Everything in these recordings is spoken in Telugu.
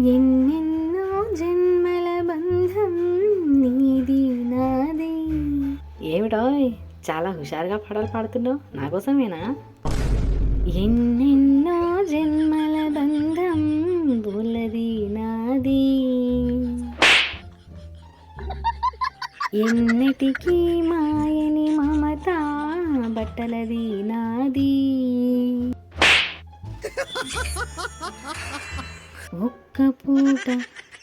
ఎన్నెన్నో జన్మల బంధం నీది నాది. ఏమిటో చాలా హుషారుగా పాటలు పాడుతున్నావు, నా కోసమేనా? ఎన్నెన్నో జన్మల బంధం బులది నాది, ఎన్నటికీ మాయని మమత బట్టలది నాది. ఒక్క పూట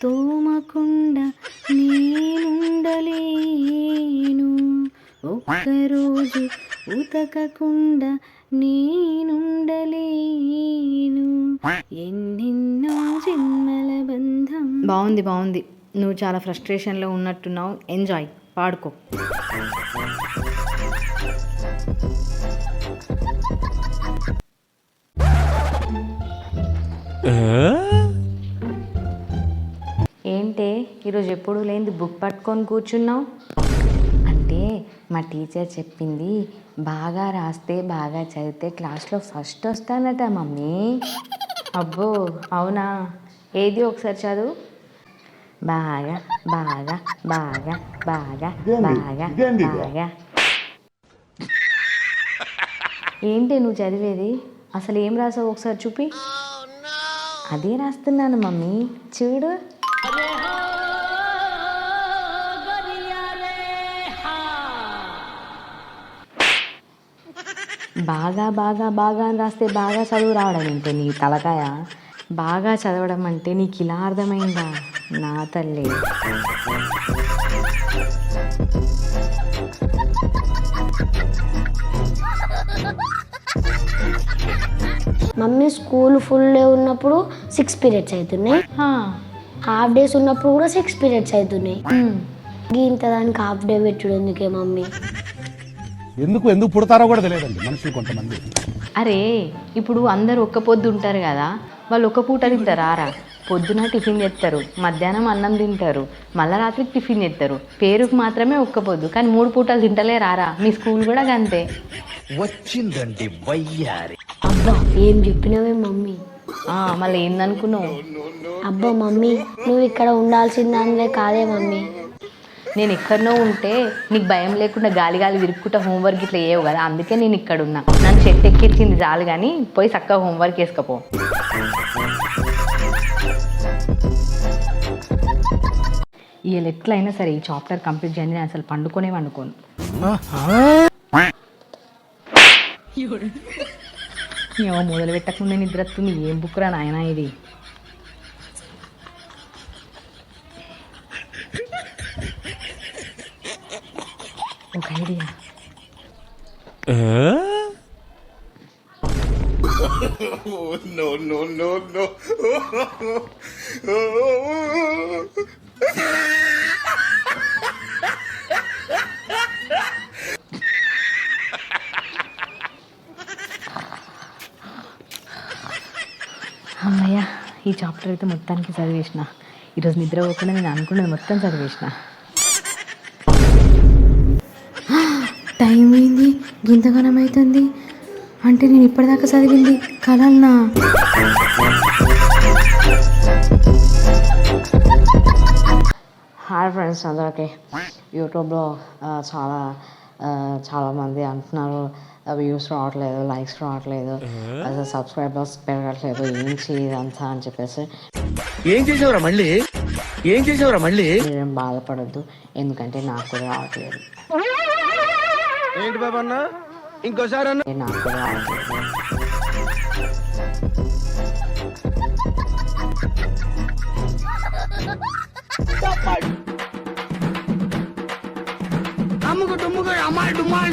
తోమకుండా నేనుండలేను, ఒక్కరోజు ఉతకకుండా నేనుండలేను. ఎన్నెన్నో జన్మల బంధం. బాగుంది బాగుంది, నువ్వు చాలా ఫ్రస్ట్రేషన్లో ఉన్నట్టున్నావు. ఎంజాయ్, పాడుకో. ఏంటే ఈరోజు ఎప్పుడు లేని బుక్ పట్టుకొని కూర్చున్నావు? అంటే మా టీచర్ చెప్పింది, బాగా రాస్తే బాగా చదివితే క్లాస్లో ఫస్ట్ వస్తానట మమ్మీ. అబ్బో అవునా? ఏది ఒకసారి చదువు. బాగా బాగా బాగా బాగా బాగా బాగా. ఏంటి నువ్వు చదివేది? అసలు ఏం రాసావు ఒకసారి చూపి. అదే రాస్తున్నాను మమ్మీ, చూడు. బాగా బాగా బాగా అని రాస్తే బాగా చదువు రావడం ఏంటి నీ తలకాయ? బాగా చదవడం అంటే నీకు ఇలా అర్థమైందా నా తల్లి? మమ్మీ స్కూల్ ఫుల్ డే ఉన్నప్పుడు 6 పీరియడ్స్ అవుతున్నాయి, హాఫ్ డేస్ ఉన్నప్పుడు కూడా 6 పీరియడ్స్ అవుతున్నాయి. ఇంత దానికి హాఫ్ డే పెట్టుడు ఎందుకే మమ్మీ? ఎందుకు పుడతారో కూడా తెలియదండి మనుషులు కొంతమంది. అరే ఇప్పుడు అందరూ ఒక్క పొద్దు ఉంటారు కదా, వాళ్ళు ఒక్క పూట తింటారా? పొద్దున టిఫిన్ చేస్తారు, మధ్యాహ్నం అన్నం తింటారు, మళ్ళీ రాత్రికి టిఫిన్ చేస్తారు. పేరుకు మాత్రమే ఒక్క పొద్దు, కానీ 3 పూటలు తింటలే రారా? మీ స్కూల్ కూడా అంతే. వచ్చిందండి వయ్యారి. అబ్బా ఏం చెప్పినవే మమ్మీ? మళ్ళీ ఏందనుకున్నావు? అబ్బా మమ్మీ నువ్వు ఇక్కడ ఉండాల్సిందే కాదే మమ్మీ. నేను ఎక్కడనో ఉంటే నీకు భయం లేకుండా గాలి గాలి విరుక్కుంటా హోంవర్క్ ఇట్లా వేయవు కదా, అందుకే నేను ఇక్కడ ఉన్నా. నన్ను చెట్టు ఎక్కించింది చాలు, కానీ పోయి చక్కగా హోంవర్క్ వేసుకపో. వీళ్ళు ఎట్లయినా సరే ఈ చాప్టర్ కంప్లీట్ చేయండి, నేను అసలు వండుకోను. మొదలు పెట్టకుండా నిద్ర వస్తుంది. ఏం బుక్ రా నాయన ఇది? ఒక ఐడియా. No. అమ్మయ్య, ఈ చాప్టర్ అయితే మొత్తానికి చదివేసిన. ఈరోజు నిద్ర పోకుండా నేను అనుకున్నది మొత్తం చదివేసిన. టైం అయింది, గింతగానం అవుతుంది అంటే నేను ఇప్పటిదాకా చదివింది కలల్నా? హాయ్ ఫ్రెండ్స్ అందరికీ. యూట్యూబ్లో చాలామంది అంటున్నారు వ్యూస్ రావట్లేదు, లైక్స్ రావట్లేదు, అసలు సబ్స్క్రైబర్స్ పెరగట్లేదు, ఏంటి ఇదంతా అని చెప్పేసి. ఏం చేసావురా మళ్ళీ? మీరేం బాధపడద్దు, ఎందుకంటే నాకు కూడా రావట్లేదు. ఏంటి బాబన్నా ఇంకోసారి నాకు కూడా రావట్లేదు. అమ్ముకు డుమ్ముకు అమ్మాయి డుమ్మాయి